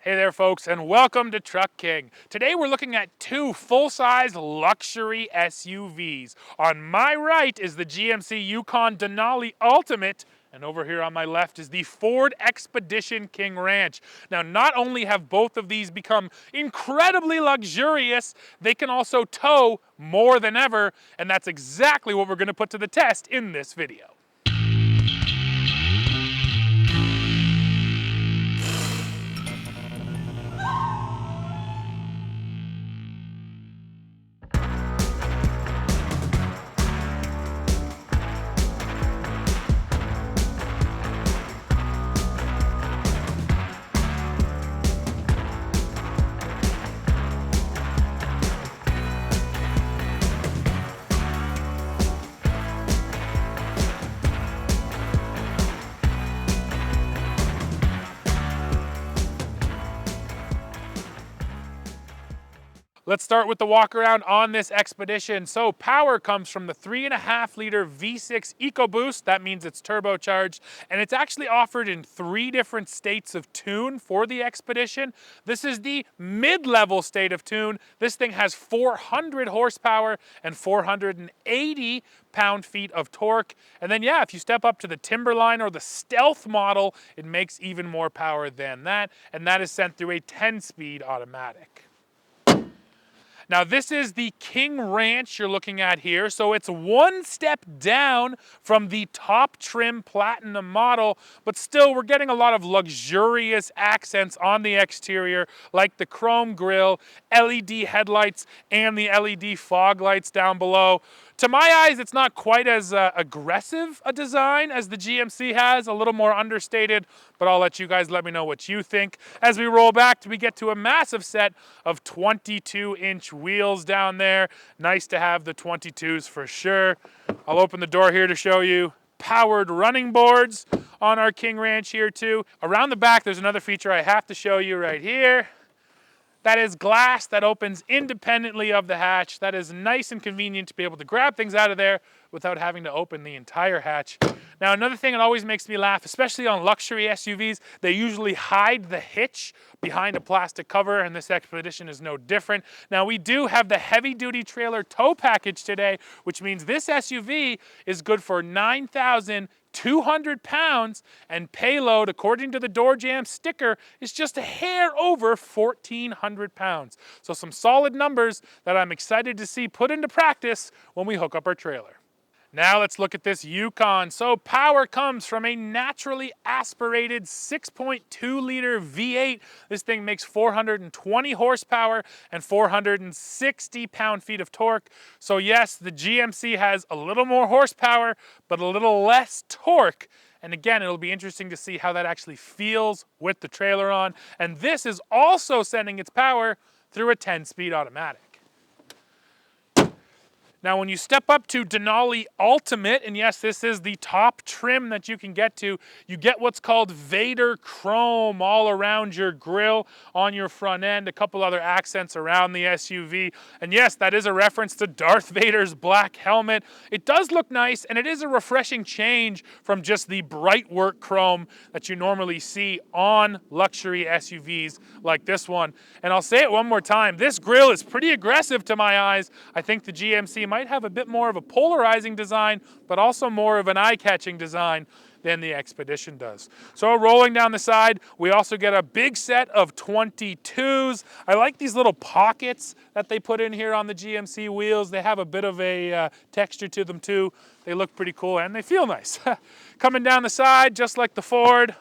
Hey there folks, and welcome to Truck King. Today we're looking at two full-size luxury SUVs. On my right is the GMC Yukon Denali Ultimate, and over here on my left is the Ford Expedition King Ranch. Now, not only have both of these become incredibly luxurious, they can also tow more than ever, and that's exactly what we're going to put to the test in this video. Let's start with the walk around on this Expedition. So power comes from the 3.5 liter V6 EcoBoost. That means it's turbocharged, and it's actually offered in 3 different states of tune for the Expedition. This is the mid-level state of tune. This thing has 400 horsepower and 480 pound-feet of torque. And then yeah, if you step up to the Timberline or the Stealth model, it makes even more power than that, and that is sent through a 10-speed automatic. Now this is the King Ranch you're looking at here, so it's one step down from the top trim Platinum model, but still we're getting a lot of luxurious accents on the exterior, like the chrome grille, LED headlights, and the LED fog lights down below. To my eyes, it's not quite as aggressive a design as the GMC has, a little more understated, but I'll let you guys let me know what you think. As we roll back, we get to a massive set of 22-inch wheels down there. Nice to have the 22s for sure. I'll open the door here to show you powered running boards on our King Ranch here too. Around the back, there's another feature I have to show you right here. That is glass that opens independently of the hatch. That is nice and convenient to be able to grab things out of there without having to open the entire hatch. Now, another thing that always makes me laugh, especially on luxury SUVs, they usually hide the hitch behind a plastic cover, and this Expedition is no different. Now, we do have the heavy-duty trailer tow package today, which means this SUV is good for 9,200 pounds, and payload, according to the door jam sticker, is just a hair over 1,400 pounds. So some solid numbers that I'm excited to see put into practice when we hook up our trailer. Now let's look at this Yukon. So power comes from a naturally aspirated 6.2 liter V8. This thing makes 420 horsepower and 460 pound-feet of torque. So yes, the GMC has a little more horsepower, but a little less torque. And again, it'll be interesting to see how that actually feels with the trailer on. And this is also sending its power through a 10-speed automatic. Now, when you step up to Denali Ultimate, and yes, this is the top trim that you can get to, you get what's called Vader Chrome all around your grille, on your front end, a couple other accents around the SUV. And yes, that is a reference to Darth Vader's black helmet. It does look nice, and it is a refreshing change from just the bright work chrome that you normally see on luxury SUVs like this one. And I'll say it one more time, this grille is pretty aggressive to my eyes. I think the GMC might have a bit more of a polarizing design, but also more of an eye-catching design than the Expedition does. So rolling down the side, we also get a big set of 22s. I like these little pockets that they put in here on the GMC wheels. They have a bit of a texture to them too. They look pretty cool and they feel nice. Coming down the side, just like the Ford,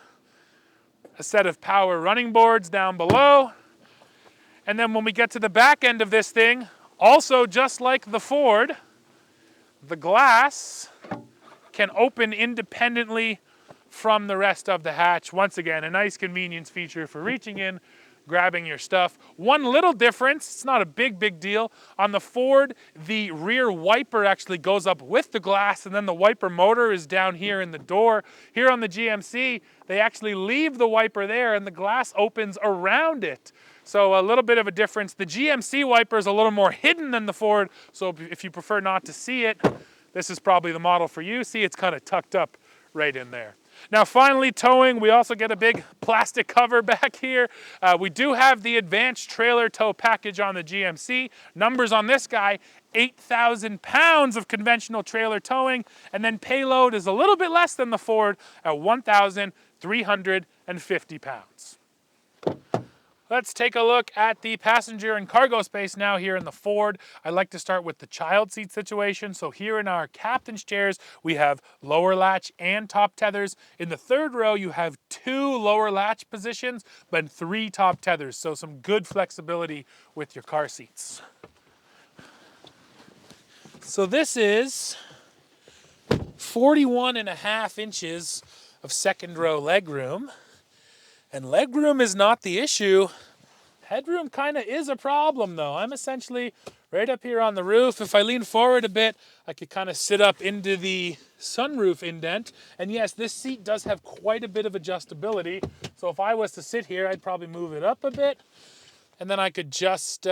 a set of power running boards down below. And then when we get to the back end of this thing, also, just like the Ford, the glass can open independently from the rest of the hatch. Once again, a nice convenience feature for reaching in, grabbing your stuff. One little difference, it's not a big deal. On the Ford, the rear wiper actually goes up with the glass, and then the wiper motor is down here in the door. Here on the GMC, they actually leave the wiper there, and the glass opens around it. So a little bit of a difference. The GMC wiper is a little more hidden than the Ford, so if you prefer not to see it, this is probably the model for you. See, it's kind of tucked up right in there. Now finally towing, we also get a big plastic cover back here. We do have the advanced trailer tow package on the GMC. Numbers on this guy, 8,000 pounds of conventional trailer towing, and then payload is a little bit less than the Ford at 1,350 pounds. Let's take a look at the passenger and cargo space now here in the Ford. I like to start with the child seat situation. So here in our captain's chairs, we have lower latch and top tethers. In the third row, you have 2 lower latch positions, but 3 top tethers. So some good flexibility with your car seats. So this is 41.5 inches of second row legroom. And legroom is not the issue. Headroom kind of is a problem though. I'm essentially right up here on the roof. If I lean forward a bit, I could kind of sit up into the sunroof indent. And yes, this seat does have quite a bit of adjustability. So if I was to sit here, I'd probably move it up a bit. And then I could just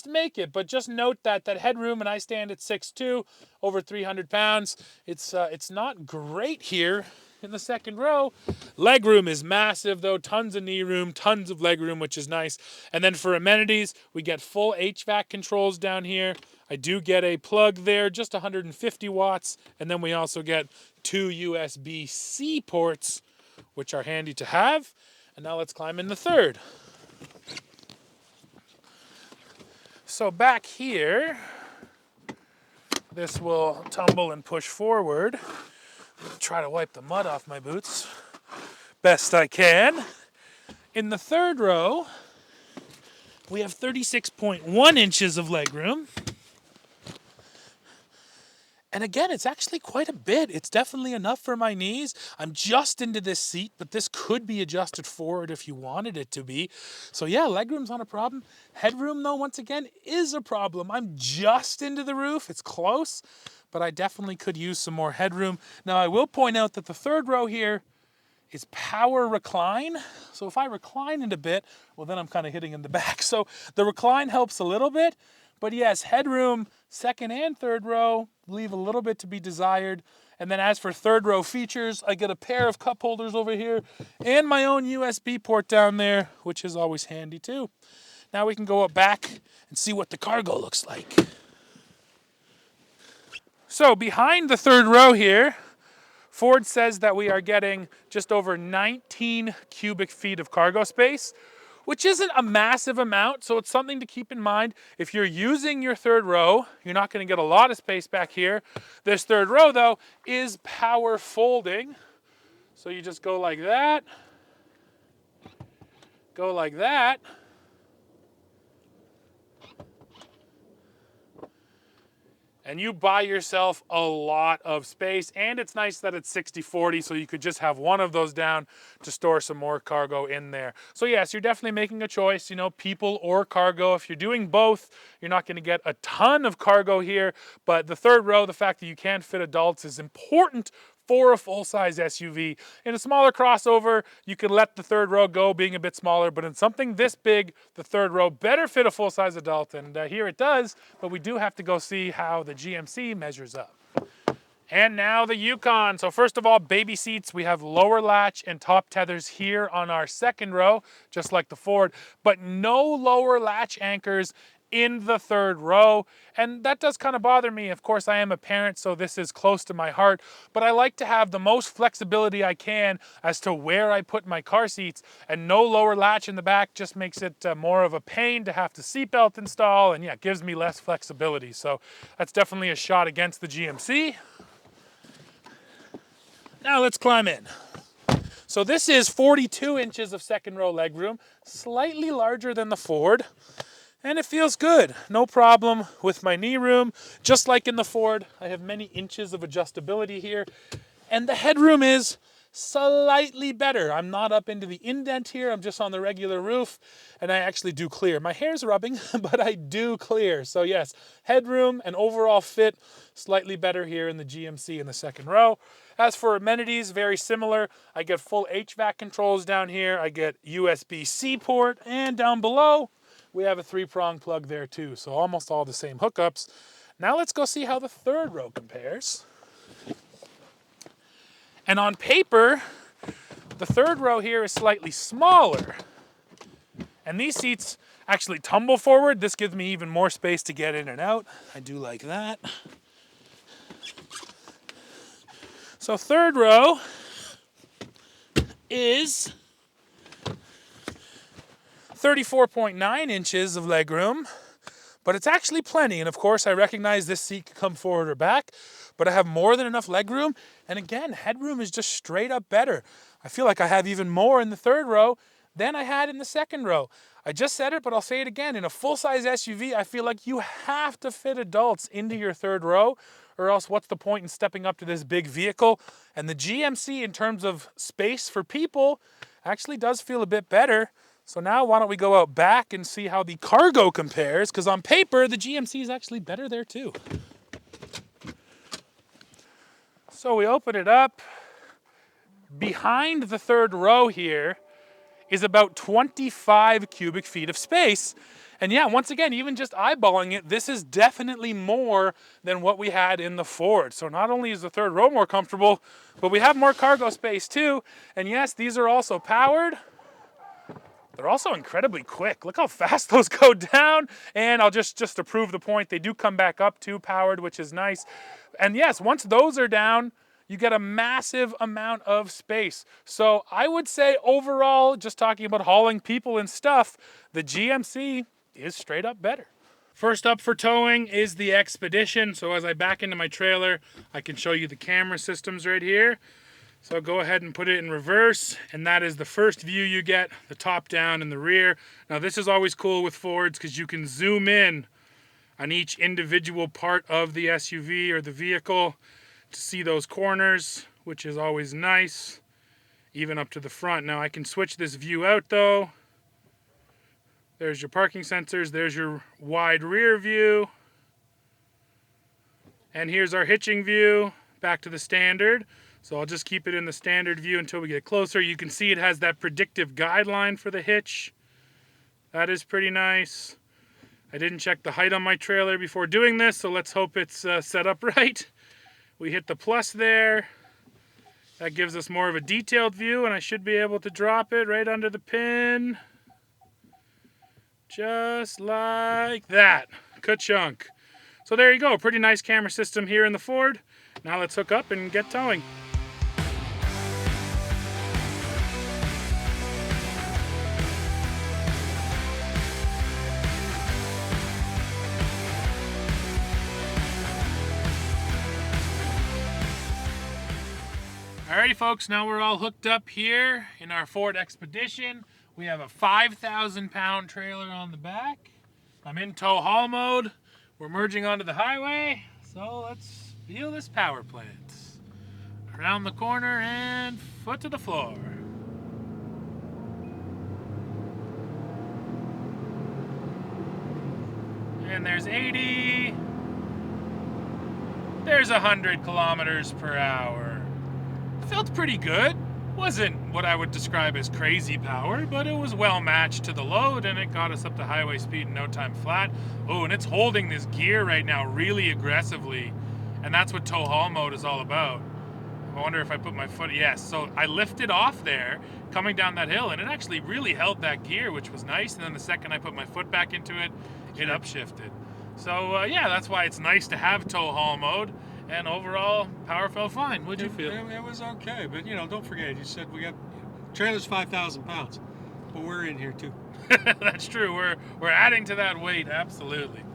make it. But just note that headroom, and I stand at 6'2", over 300 pounds. It's not great here in the second row. Legroom is massive though, tons of knee room, tons of legroom, which is nice. And then for amenities, we get full HVAC controls down here. I do get a plug there, just 150 watts. And then we also get 2 USB-C ports, which are handy to have. And now let's climb in the third. So back here, this will tumble and push forward. Try to wipe the mud off my boots best I can. In the third row, we have 36.1 inches of legroom. And again, it's actually quite a bit. It's definitely enough for my knees. I'm just into this seat, but this could be adjusted forward if you wanted it to be. So yeah, legroom's not a problem. Headroom though, once again, is a problem. I'm just into the roof. It's close, but I definitely could use some more headroom. Now I will point out that the third row here is power recline. So if I recline it a bit, well then I'm kind of hitting in the back. So the recline helps a little bit, but yes, headroom, second and third row, leave a little bit to be desired. And then as for third row features, I get a pair of cup holders over here and my own USB port down there, which is always handy too. Now we can go up back and see what the cargo looks like. So behind the third row here, Ford says that we are getting just over 19 cubic feet of cargo space, which isn't a massive amount, so it's something to keep in mind. If you're using your third row, you're not going to get a lot of space back here. This third row, though, is power folding. So you just go like that, go like that, and you buy yourself a lot of space. And it's nice that it's 60/40, so you could just have one of those down to store some more cargo in there. So yes, you're definitely making a choice, you know, people or cargo. If you're doing both, you're not going to get a ton of cargo here, but the third row, the fact that you can fit adults is important for a full-size SUV. In a smaller crossover, you can let the third row go being a bit smaller, but in something this big, the third row better fit a full-size adult, and here it does, but we do have to go see how the GMC measures up. And now the Yukon. So first of all, baby seats. We have lower latch and top tethers here on our second row, just like the Ford, but no lower latch anchors in the third row. And that does kind of bother me. Of course, I am a parent, so this is close to my heart, but I like to have the most flexibility I can as to where I put my car seats, and no lower latch in the back just makes it more of a pain to have to seatbelt install, and yeah, gives me less flexibility. So that's definitely a shot against the GMC. Now let's climb in. So this is 42 inches of second row legroom, slightly larger than the Ford. And it feels good, no problem with my knee room. Just like in the Ford, I have many inches of adjustability here. And the headroom is slightly better. I'm not up into the indent here, I'm just on the regular roof, and I actually do clear. My hair's rubbing, but I do clear. So yes, headroom and overall fit, slightly better here in the GMC in the second row. As for amenities, very similar. I get full HVAC controls down here, I get USB-C port, and down below, we have a 3-prong plug there too, so almost all the same hookups. Now let's go see how the third row compares. And on paper, The third row here is slightly smaller. And these seats actually tumble forward. This gives me even more space to get in and out. I do like that. So third row is 34.9 inches of legroom, but it's actually plenty. And of course, I recognize this seat could come forward or back, but I have more than enough legroom. And again, headroom is just straight up better. I feel like I have even more in the third row than I had in the second row. I just said it, but I'll say it again. In a full-size SUV, I feel like you have to fit adults into your third row, or else what's the point in stepping up to this big vehicle? And the GMC, in terms of space for people, actually does feel a bit better. So now why don't we go out back and see how the cargo compares, because on paper, the GMC is actually better there too. So we open it up. Behind the third row here is about 25 cubic feet of space. And yeah, once again, even just eyeballing it, this is definitely more than what we had in the Ford. So not only is the third row more comfortable, but we have more cargo space too. And yes, these are also powered. They're also incredibly quick. Look how fast those go down. And I'll just to prove the point, they do come back up too powered, which is nice. And yes, once those are down, you get a massive amount of space. So I would say overall, just talking about hauling people and stuff, the GMC is straight up better. First up for towing is the Expedition. So as I back into my trailer, I can show you the camera systems right here. So go ahead and put it in reverse, and that is the first view you get, the top down and the rear. Now this is always cool with Fords because you can zoom in on each individual part of the SUV or the vehicle to see those corners, which is always nice, even up to the front. Now I can switch this view out though. There's your parking sensors, there's your wide rear view. And here's our hitching view, back to the standard. So I'll just keep it in the standard view until we get closer. You can see it has that predictive guideline for the hitch. That is pretty nice. I didn't check the height on my trailer before doing this, so let's hope it's set up right. We hit the plus there. That gives us more of a detailed view, and I should be able to drop it right under the pin. Just like that. Ka-chunk. So there you go. Pretty nice camera system here in the Ford. Now let's hook up and get towing. Alrighty folks, now we're all hooked up here in our Ford Expedition. We have a 5,000-pound trailer on the back. I'm in tow haul mode. We're merging onto the highway, so let's feel this power plant. Around the corner and foot to the floor. And there's 80. There's 100 kilometers per hour. Felt pretty good. Wasn't what I would describe as crazy power, but it was well matched to the load and it got us up to highway speed in no time flat. Oh, and it's holding this gear right now really aggressively, and that's what tow haul mode is all about. I wonder if I put my foot, yes, so I lifted off there coming down that hill and it actually really held that gear, which was nice, and then the second I put my foot back into it, it upshifted. So yeah, that's why it's nice to have tow haul mode. And overall, power felt fine. What'd you feel? It was okay, but you know, don't forget, you said we got trailer's 5,000 pounds, but we're in here too. That's true. We're adding to that weight, absolutely.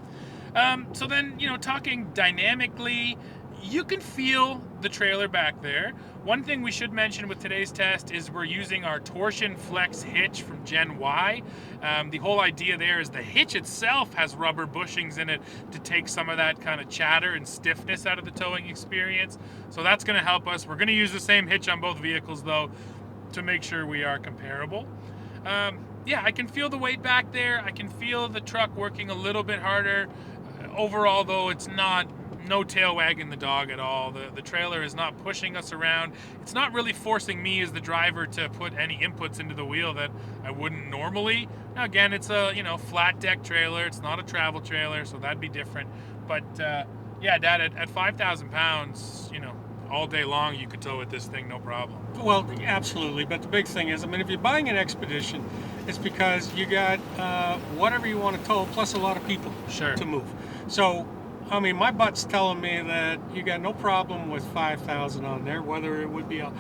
So then, you know, talking dynamically, you can feel the trailer back there. One thing we should mention with today's test is we're using our Torsion Flex hitch from Gen Y. The whole idea there is the hitch itself has rubber bushings in it to take some of that kind of chatter and stiffness out of the towing experience. So that's going to help us. We're going to use the same hitch on both vehicles though to make sure we are comparable. Yeah, I can feel the weight back there. I can feel the truck working a little bit harder. Overall though, it's no tail wagging the dog at all. The trailer is not pushing us around. It's not really forcing me as the driver to put any inputs into the wheel that I wouldn't normally. Now again, it's a flat deck trailer. It's not a travel trailer, so that'd be different. But yeah, Dad, at 5,000 pounds, all day long you could tow with this thing, no problem. Well, absolutely. But the big thing is, I mean, if you're buying an Expedition, it's because you got whatever you want to tow, plus a lot of people Sure. to move. So, I mean, my butt's telling me that you got no problem with 5,000 on there, whether it would be a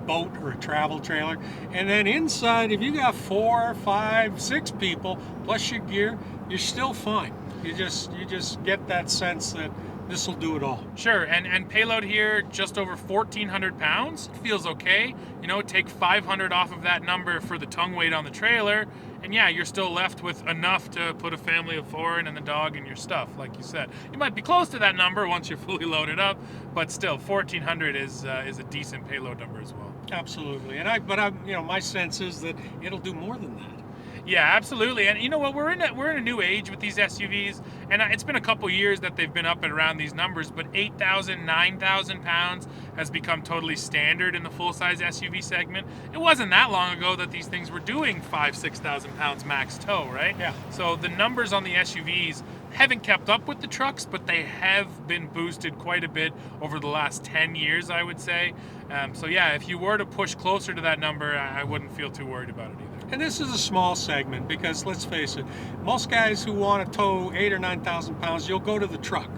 boat or a travel trailer. And then inside, if you got 4, 5, 6 people plus your gear, you're still fine. You just get that sense that this will do it all. Sure, and payload here just over 1,400 pounds. It feels okay. You know, take 500 off of that number for the tongue weight on the trailer, and yeah, you're still left with enough to put a family of 4 in and the dog and your stuff, like you said. You might be close to that number once you're fully loaded up, but still, 1,400 is a decent payload number as well. Absolutely, you know, my sense is that it'll do more than that. Yeah, absolutely. And you know what? We're in a new age with these SUVs, and it's been a couple years that they've been up and around these numbers. But 8,000, 9,000 pounds has become totally standard in the full-size SUV segment. It wasn't that long ago that these things were doing 5,000, 6,000 pounds max tow, right? Yeah. So the numbers on the SUVs haven't kept up with the trucks, but they have been boosted quite a bit over the last 10 years, I would say. So yeah, if you were to push closer to that number, I wouldn't feel too worried about it either. And this is a small segment because let's face it, most guys who want to tow 8,000 or 9,000 pounds, you'll go to the truck.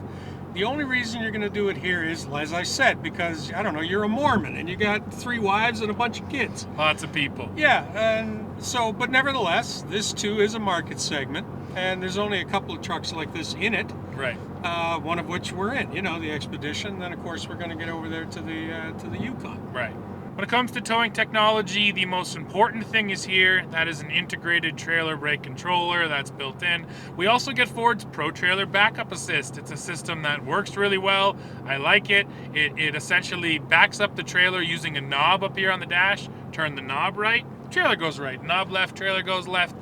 The only reason you're going to do it here is, as I said, because, I don't know, you're a Mormon and you got 3 wives and a bunch of kids. Lots of people. Yeah, and so, but nevertheless, this too is a market segment, and there's only a couple of trucks like this in it. Right. One of which we're in, you know, the Expedition. Then, of course, we're going to get over there to the Yukon. Right. When it comes to towing technology, the most important thing is here. That is an integrated trailer brake controller that's built in. We also get Ford's Pro Trailer Backup Assist. It's a system that works really well. I like it. It essentially backs up the trailer using a knob up here on the dash. Turn the knob right, trailer goes right. Knob left, trailer goes left.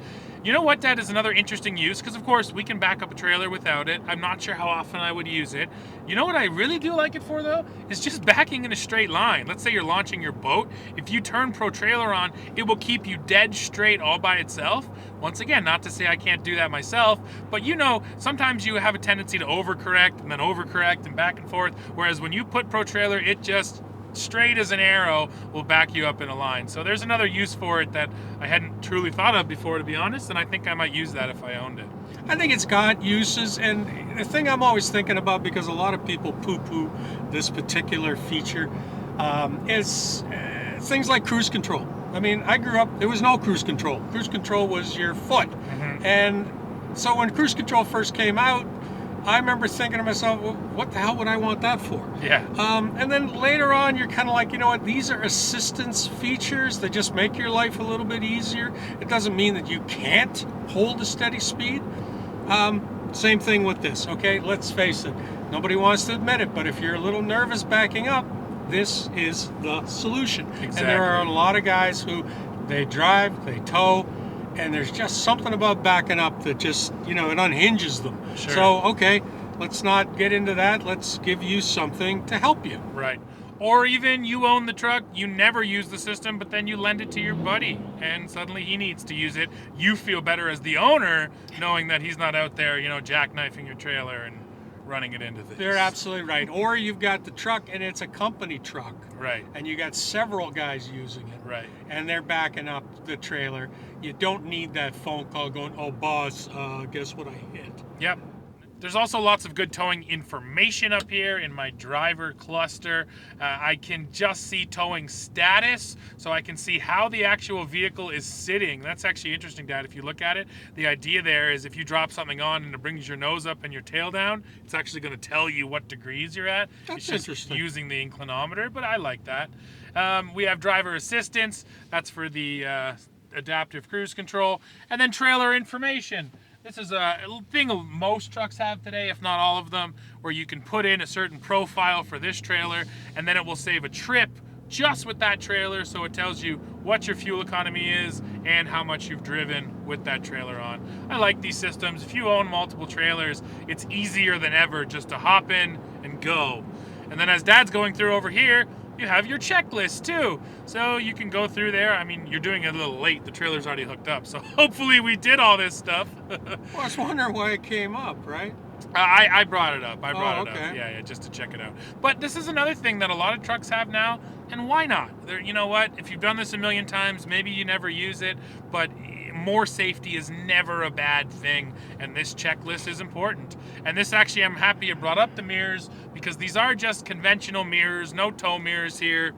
You know what, that is another interesting use, because of course we can back up a trailer without it. I'm not sure how often I would use it. You know what I really do like it for though? Is just backing in a straight line. Let's say you're launching your boat. If you turn Pro Trailer on, it will keep you dead straight all by itself. Once again, not to say I can't do that myself, but you know, sometimes you have a tendency to overcorrect and then overcorrect and back and forth, whereas when you put Pro Trailer, it just straight as an arrow will back you up in a line. So there's another use for it that I hadn't truly thought of before, to be honest, and I think I might use that if I owned it. I think it's got uses, and the thing I'm always thinking about, because a lot of people poo-poo this particular feature, is things like cruise control. I mean, I grew up, there was no cruise control. Cruise control was your foot. Mm-hmm. And so when cruise control first came out, I remember thinking to myself, well, what the hell would I want that for? Yeah. And then later on, you're kind of like, you know what, these are assistance features that just make your life a little bit easier. It doesn't mean that you can't hold a steady speed. Same thing with this, okay? Let's face it, nobody wants to admit it, but if you're a little nervous backing up, this is the solution. Exactly. And there are a lot of guys who, they drive, they tow, and there's just something about backing up that just, you know, it unhinges them. Sure. So, okay, let's not get into that. Let's give you something to help you. Right. Or even you own the truck, you never use the system, but then you lend it to your buddy, and suddenly he needs to use it. You feel better as the owner, knowing that he's not out there, you know, jackknifing your trailer and running it into things. They're absolutely right. Or you've got the truck, and it's a company truck. Right. And you got several guys using it. Right. And they're backing up the trailer. You don't need that phone call going, oh, boss, guess what I hit? Yep. There's also lots of good towing information up here in my driver cluster. I can just see towing status, so I can see how the actual vehicle is sitting. That's actually interesting, Dad, if you look at it. The idea there is if you drop something on and it brings your nose up and your tail down, it's actually going to tell you what degrees you're at. That's it's just interesting. using the inclinometer, but I like that. We have driver assistance. That's for the adaptive cruise control. And then trailer information. This is a thing most trucks have today, if not all of them, where you can put in a certain profile for this trailer, and then it will save a trip just with that trailer, so it tells you what your fuel economy is and how much you've driven with that trailer on. I like these systems. If you own multiple trailers, it's easier than ever just to hop in and go. And then as Dad's going through over here, you have your checklist too. So you can go through there. I mean, you're doing it a little late. The trailer's already hooked up. So hopefully we did all this stuff. Well, I was wondering why it came up, right? I brought it up. I brought it okay. up. Yeah, just to check it out. But this is another thing that a lot of trucks have now, and why not? You know what? If you've done this a million times, maybe you never use it, but more safety is never a bad thing, and this checklist is important. And this actually, I'm happy you brought up the mirrors, because these are just conventional mirrors, no tow mirrors here.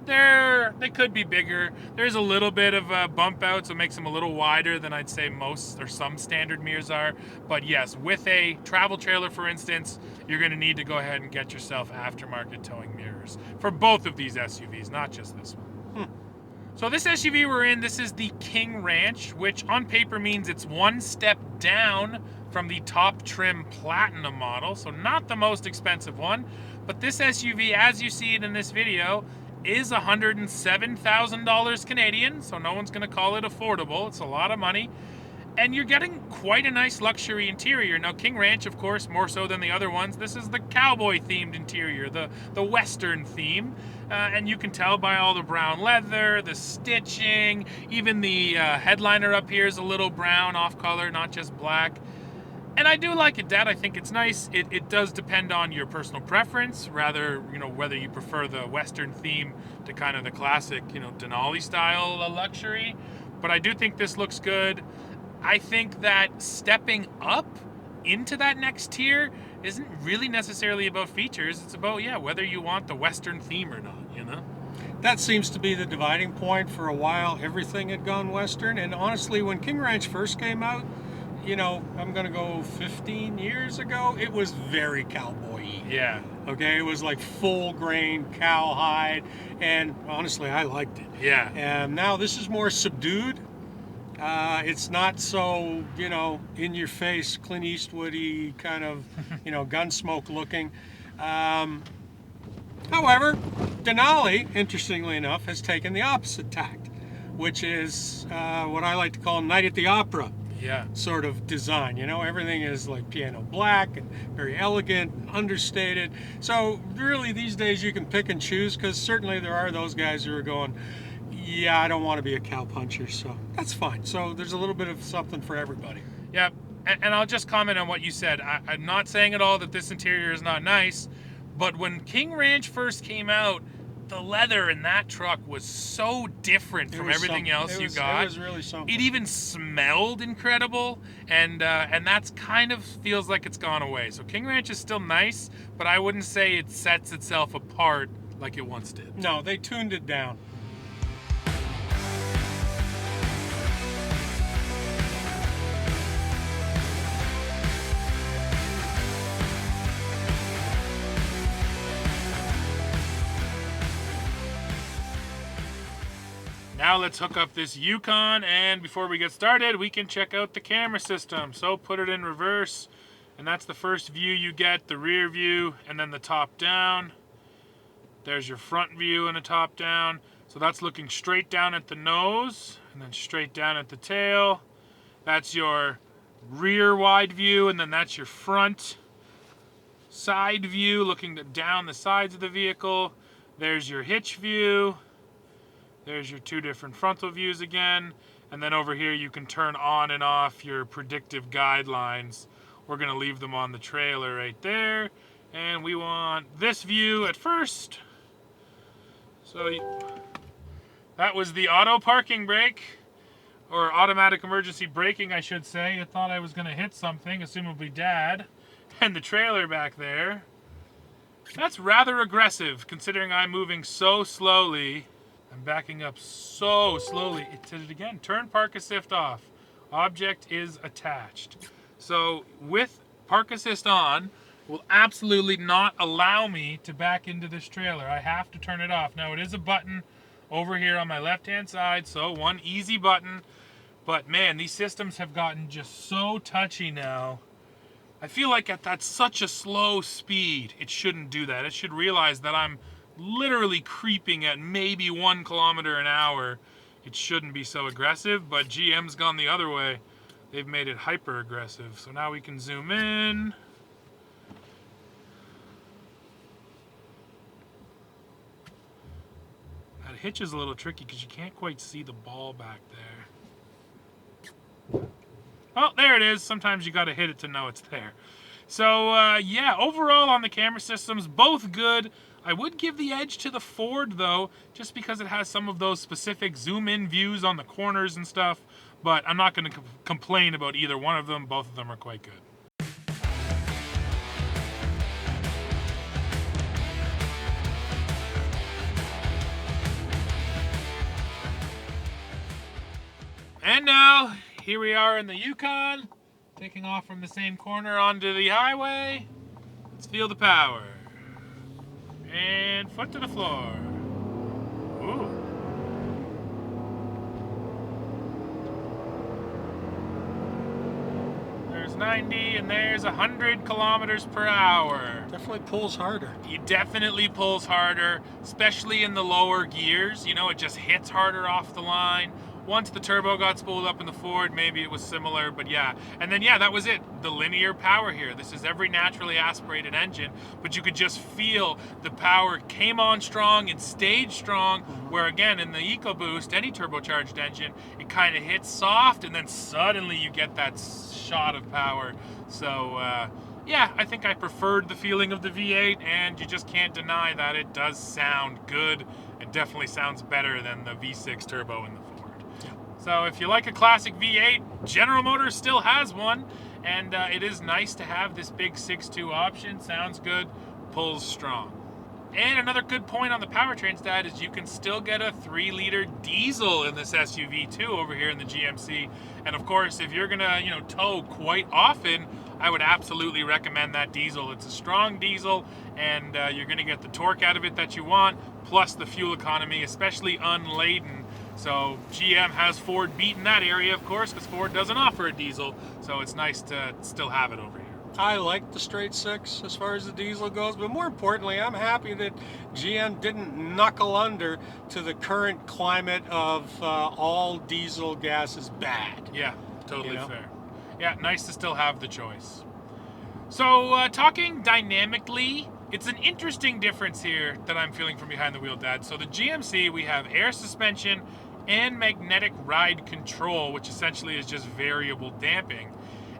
They could be bigger. There's a little bit of a bump out, so it makes them a little wider than I'd say most or some standard mirrors are. But yes, with a travel trailer, for instance, you're going to need to go ahead and get yourself aftermarket towing mirrors for both of these SUVs, not just this one. So this SUV we're in, this is the King Ranch, which on paper means it's one step down from the top trim Platinum model, so not the most expensive one. But this SUV, as you see it in this video, is $107,000 Canadian, so no one's gonna call it affordable. It's a lot of money. And you're getting quite a nice luxury interior. Now, King Ranch, of course, more so than the other ones, this is the cowboy-themed interior, the Western theme. And you can tell by all the brown leather, the stitching, even the headliner up here is a little brown off-color, not just black. And I do like it, Dad. I think it's nice. It does depend on your personal preference, rather, whether you prefer the Western theme to kind of the classic, Denali style luxury. But I do think this looks good. I think that stepping up into that next tier isn't really necessarily about features. It's about, whether you want the Western theme or not. That seems to be the dividing point. For a while, everything had gone Western. And honestly, when King Ranch first came out, I'm going to go 15 years ago, it was very cowboy-y. Yeah. Okay, it was like full grain cowhide, and honestly, I liked it. Yeah. And now this is more subdued. It's not so, in your face, Clint Eastwood-y kind of, Gunsmoke looking. However, Denali, interestingly enough, has taken the opposite tact, which is what I like to call Night at the Opera. Yeah. Sort of design. Everything is like piano black and very elegant and understated. So really these days you can pick and choose, because certainly there are those guys who are going, yeah, I don't want to be a cowpuncher, so that's fine. So there's a little bit of something for everybody. Yeah, and I'll just comment on what you said. I'm not saying at all that this interior is not nice, but when King Ranch first came out, the leather in that truck was so different from everything else you got. It was really something. It even smelled incredible, and that's kind of feels like it's gone away. So King Ranch is still nice, but I wouldn't say it sets itself apart like it once did. No, they tuned it down. Now let's hook up this Yukon, and before we get started, we can check out the camera system. So put it in reverse, and that's the first view you get, the rear view, and then the top down. There's your front view and the top down. So that's looking straight down at the nose, and then straight down at the tail. That's your rear wide view, and then that's your front side view, looking down the sides of the vehicle. There's your hitch view. There's your two different frontal views again. And then over here you can turn on and off your predictive guidelines. We're going to leave them on the trailer right there. And we want this view at first. So that was the auto parking brake, or automatic emergency braking, I should say. I thought I was going to hit something, assumably Dad. And the trailer back there. That's rather aggressive, considering I'm moving so slowly. I'm backing up so slowly. It did it again. Turn park assist off. Object is attached. So with park assist on, will absolutely not allow me to back into this trailer. I have to turn it off. Now it is a button over here on my left-hand side, so one easy button. But man, these systems have gotten just so touchy now. I feel like at such a slow speed, it shouldn't do that. It should realize that I'm literally creeping at maybe 1 kilometer an hour. It shouldn't be so aggressive, but GM's gone the other way. They've made it hyper aggressive. So now we can zoom in. That hitch is a little tricky because you can't quite see the ball back there. Oh, there it is. Sometimes you got to hit it to know it's there. So yeah, overall on the camera systems, both good. I would give the edge to the Ford though, just because it has some of those specific zoom in views on the corners and stuff, but I'm not going to complain about either one of them. Both of them are quite good. And now, here we are in the Yukon, taking off from the same corner onto the highway. Let's feel the power. And foot to the floor. Ooh. There's 90 and there's 100 kilometers per hour. Definitely pulls harder. It definitely pulls harder, especially in the lower gears. You know, it just hits harder off the line. Once the turbo got spooled up in the Ford, maybe it was similar, but yeah. And then, yeah, that was it. The linear power here. This is every naturally aspirated engine, but you could just feel the power came on strong and stayed strong, where again, in the EcoBoost, any turbocharged engine, it kind of hits soft, and then suddenly you get that shot of power. So, yeah, I think I preferred the feeling of the V8, and you just can't deny that it does sound good. It definitely sounds better than the V6 turbo in the Ford. So if you like a classic V8, General Motors still has one, and it is nice to have this big 6.2 option. Sounds good, pulls strong. And another good point on the powertrain stat is you can still get a 3-liter diesel in this SUV too over here in the GMC. And of course, if you're gonna, tow quite often, I would absolutely recommend that diesel. It's a strong diesel, and you're gonna get the torque out of it that you want, plus the fuel economy, especially unladen. So GM has Ford beat in that area, of course, because Ford doesn't offer a diesel. So it's nice to still have it over here. I like the straight 6 as far as the diesel goes, but more importantly, I'm happy that GM didn't knuckle under to the current climate of all diesel gas is bad. Yeah, totally fair. Yeah, nice to still have the choice. So talking dynamically, it's an interesting difference here that I'm feeling from behind the wheel, Dad. So the GMC, we have air suspension and magnetic ride control, which essentially is just variable damping.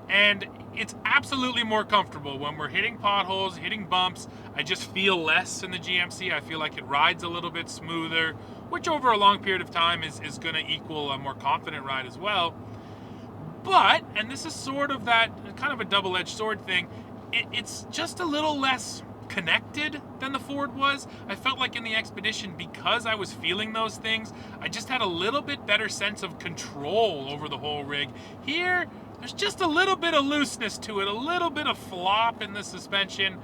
And it's absolutely more comfortable when we're hitting potholes, hitting bumps. I just feel less in the GMC. I feel like it rides a little bit smoother, which over a long period of time is going to equal a more confident ride as well. But, and this is sort of that kind of a double-edged sword thing, it's just a little less connected than the Ford was. I felt like in the Expedition, because I was feeling those things, I just had a little bit better sense of control over the whole rig. Here, there's just a little bit of looseness to it, a little bit of flop in the suspension,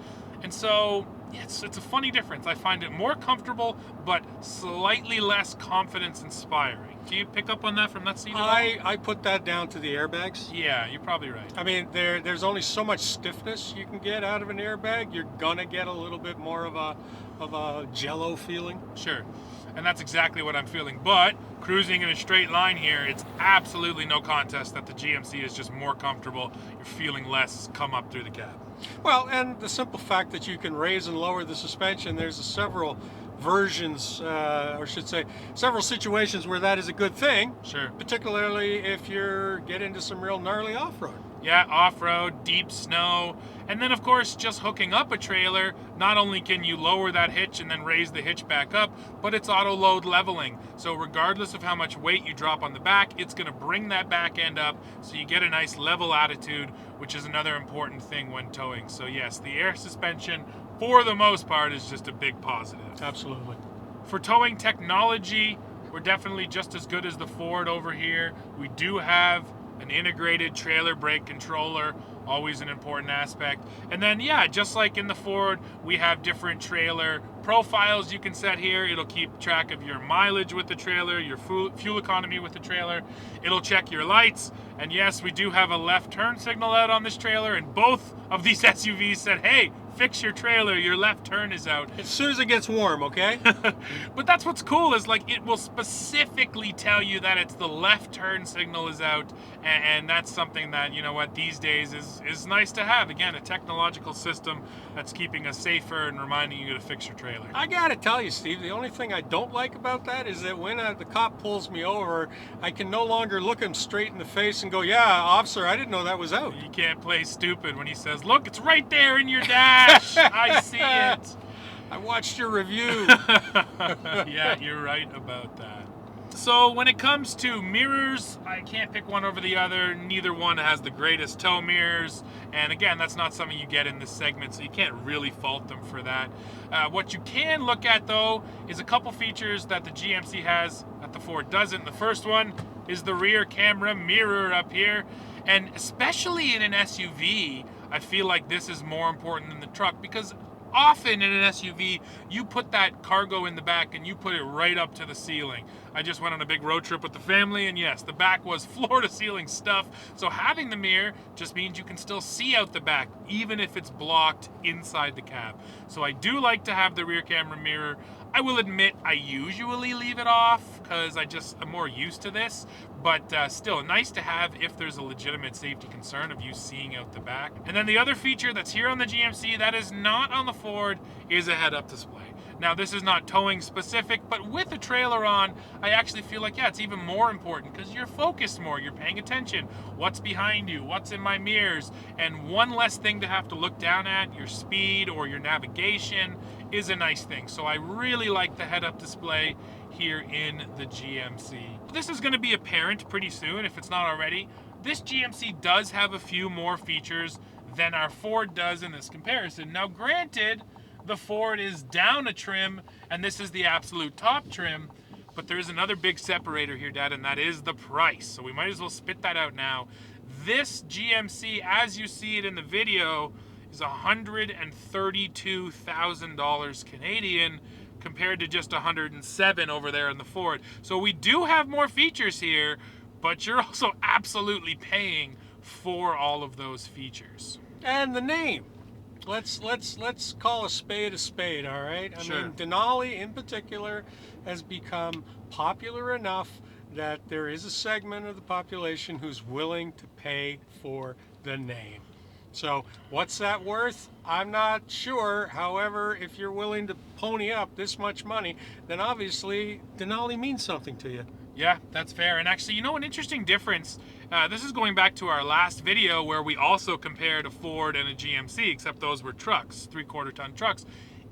and so it's a funny difference. I find it more comfortable, but slightly less confidence-inspiring. Do you pick up on that from that seat at all? I put that down to the airbags. Yeah, you're probably right. I mean, there's only so much stiffness you can get out of an airbag. You're gonna get a little bit more of a jello feeling. Sure, and that's exactly what I'm feeling. But cruising in a straight line here, it's absolutely no contest that the GMC is just more comfortable. You're feeling less come up through the cab. Well, and the simple fact that you can raise and lower the suspension, there's several versions, or I should say, several situations where that is a good thing. Sure. Particularly if you're get into some real gnarly off-road. Yeah, off-road, deep snow, and then of course just hooking up a trailer, not only can you lower that hitch and then raise the hitch back up, but it's auto-load leveling. So regardless of how much weight you drop on the back, it's going to bring that back end up, so you get a nice level attitude, which is another important thing when towing. So yes, the air suspension, for the most part, is just a big positive. Absolutely. For towing technology, we're definitely just as good as the Ford over here. We do have an integrated trailer brake controller, always an important aspect. And then, yeah, just like in the Ford, we have different trailer profiles you can set here. It'll keep track of your mileage with the trailer, your fuel economy with the trailer. It'll check your lights. And yes, we do have a left turn signal out on this trailer, and both of these SUVs said, hey, fix your trailer, your left turn is out. As soon as it gets warm, okay? But that's what's cool is like it will specifically tell you that it's the left turn signal is out, and that's something that, you know what, these days is nice to have. Again, a technological system that's keeping us safer and reminding you to fix your trailer. I gotta tell you, Steve, the only thing I don't like about that is that when the cop pulls me over, I can no longer look him straight in the face and go, "Yeah, officer, I didn't know that was out." You can't play stupid when he says, "Look, it's right there in your dash. I see it. I watched your review." Yeah, you're right about that. So when it comes to mirrors, I can't pick one over the other. Neither one has the greatest tow mirrors. And again, that's not something you get in this segment, so you can't really fault them for that. What you can look at, though, is a couple features that the GMC has that the Ford doesn't. The first one is the rear camera mirror up here. And especially in an SUV, I feel like this is more important than the truck, because often in an SUV, you put that cargo in the back and you put it right up to the ceiling. I just went on a big road trip with the family, and yes, the back was floor to ceiling stuff. So having the mirror just means you can still see out the back, even if it's blocked inside the cab. So I do like to have the rear camera mirror. I will admit I usually leave it off because I'm more used to this, but still nice to have if there's a legitimate safety concern of you seeing out the back. And then the other feature that's here on the GMC that is not on the Ford is a head-up display. Now, this is not towing specific, but with a trailer on, I actually feel like, yeah, it's even more important because you're focused more, you're paying attention. What's behind you? What's in my mirrors? And one less thing to have to look down at, your speed or your navigation, is a nice thing. So I really like the head-up display here in the GMC. This is going to be apparent pretty soon if it's not already. This GMC does have a few more features than our Ford does in this comparison. Now, granted, the Ford is down a trim, and this is the absolute top trim, but there is another big separator here, Dad, and that is the price. So we might as well spit that out now. This GMC, as you see it in the video, is $132,000 Canadian compared to just 107 over there in the Ford. So we do have more features here, but you're also absolutely paying for all of those features. And the name. Let's call a spade, all right? I mean, Denali in particular has become popular enough that there is a segment of the population who's willing to pay for the name. So what's that worth? I'm not sure. However, if you're willing to pony up this much money, then obviously Denali means something to you. Yeah, that's fair. And actually, you know, an interesting difference, this is going back to our last video where we also compared a Ford and a GMC, except those were trucks, 3/4 ton trucks.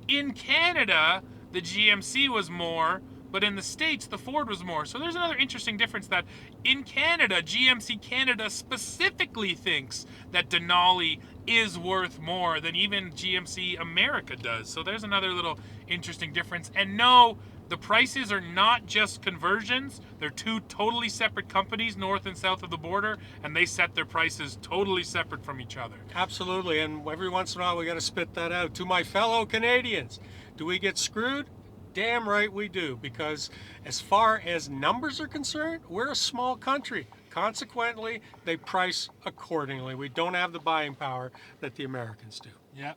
In Canada, the GMC was more, but in the States, the Ford was more. So there's another interesting difference that in Canada, GMC Canada specifically thinks that Denali is worth more than even GMC America does. So there's another little interesting difference. And no, the prices are not just conversions. They're two totally separate companies, north and south of the border, and they set their prices totally separate from each other. Absolutely, and every once in a while we got to spit that out. To my fellow Canadians, do we get screwed? Damn right we do, because as far as numbers are concerned, we're a small country. Consequently, they price accordingly. We don't have the buying power that the Americans do. Yeah.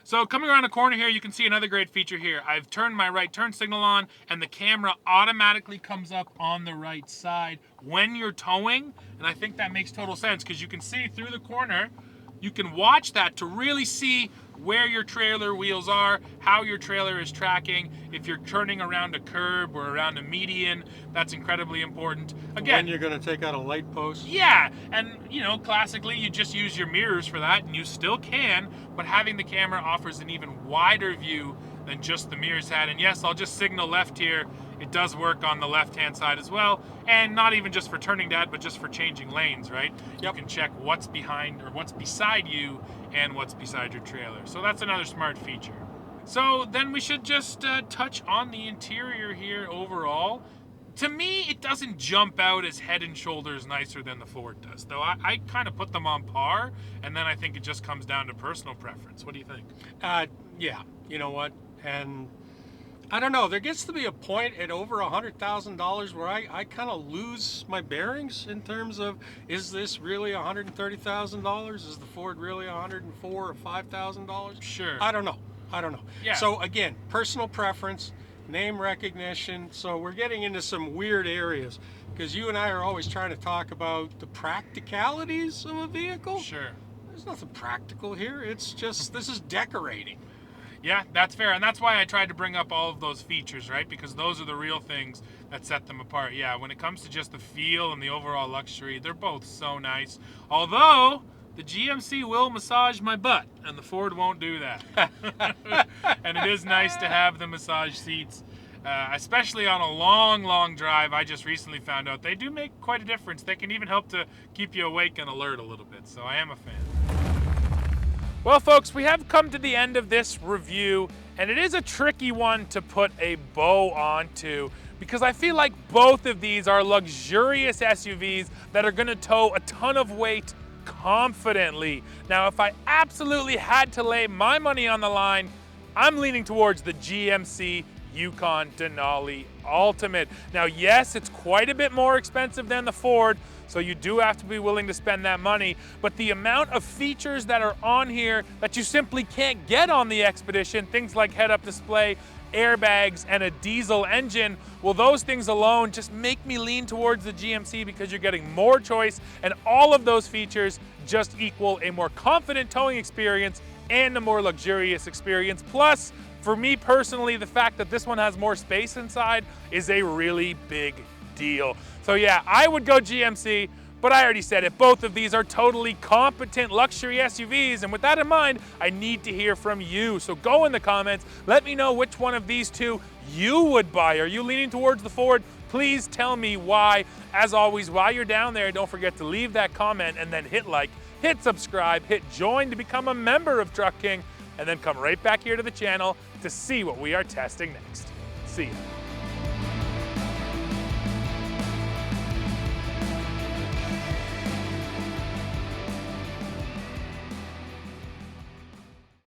So coming around the corner here, you can see another great feature here. I've turned my right turn signal on, and the camera automatically comes up on the right side when you're towing, and I think that makes total sense because you can see through the corner. You can watch that to really see where your trailer wheels are, how your trailer is tracking. If you're turning around a curb or around a median, that's incredibly important. Again, when you're going to take out a light post. Yeah, and you know, classically, you just use your mirrors for that, and you still can, but having the camera offers an even wider view than just the mirrors had. And yes, I'll just signal left here. It does work on the left-hand side as well, and not even just for turning, Dad, but just for changing lanes, right? Yep. You can check what's behind or what's beside you and what's beside your trailer. So that's another smart feature. So then we should just touch on the interior here overall. To me, it doesn't jump out as head and shoulders nicer than the Ford does, though I kind of put them on par, and then I think it just comes down to personal preference. What do you think? Yeah, you know what? And I don't know. There gets to be a point at over $100,000 where I kind of lose my bearings in terms of, is this really $130,000? Is the Ford really $104,000 or $5,000? Sure. I don't know. I don't know. Yeah. So again, personal preference, name recognition. So we're getting into some weird areas because you and I are always trying to talk about the practicalities of a vehicle. Sure. There's nothing practical here. It's just, this is decorating. Yeah, that's fair. And that's why I tried to bring up all of those features, right? Because those are the real things that set them apart. Yeah, when it comes to just the feel and the overall luxury, they're both so nice. Although the GMC will massage my butt and the Ford won't do that. And it is nice to have the massage seats, especially on a long drive. I just recently found out they do make quite a difference. They can even help to keep you awake and alert a little bit. So I am a fan. Well, folks, we have come to the end of this review, and it is a tricky one to put a bow onto because I feel like both of these are luxurious SUVs that are going to tow a ton of weight confidently. Now, if I absolutely had to lay my money on the line, I'm leaning towards the GMC Yukon Denali Ultimate. Now, yes, it's quite a bit more expensive than the Ford, so you do have to be willing to spend that money, but the amount of features that are on here that you simply can't get on the Expedition, things like head-up display, airbags, and a diesel engine, well, those things alone just make me lean towards the GMC because you're getting more choice, and all of those features just equal a more confident towing experience and a more luxurious experience. Plus, for me personally, the fact that this one has more space inside is a really big deal. So yeah, I would go GMC, but I already said it. Both of these are totally competent luxury SUVs, and with that in mind, I need to hear from you. So go in the comments, let me know which one of these two you would buy. Are you leaning towards the Ford? Please tell me why. As always, while you're down there, don't forget to leave that comment and then hit like, hit subscribe, hit join to become a member of Truck King, and then come right back here to the channel to see what we are testing next. See ya.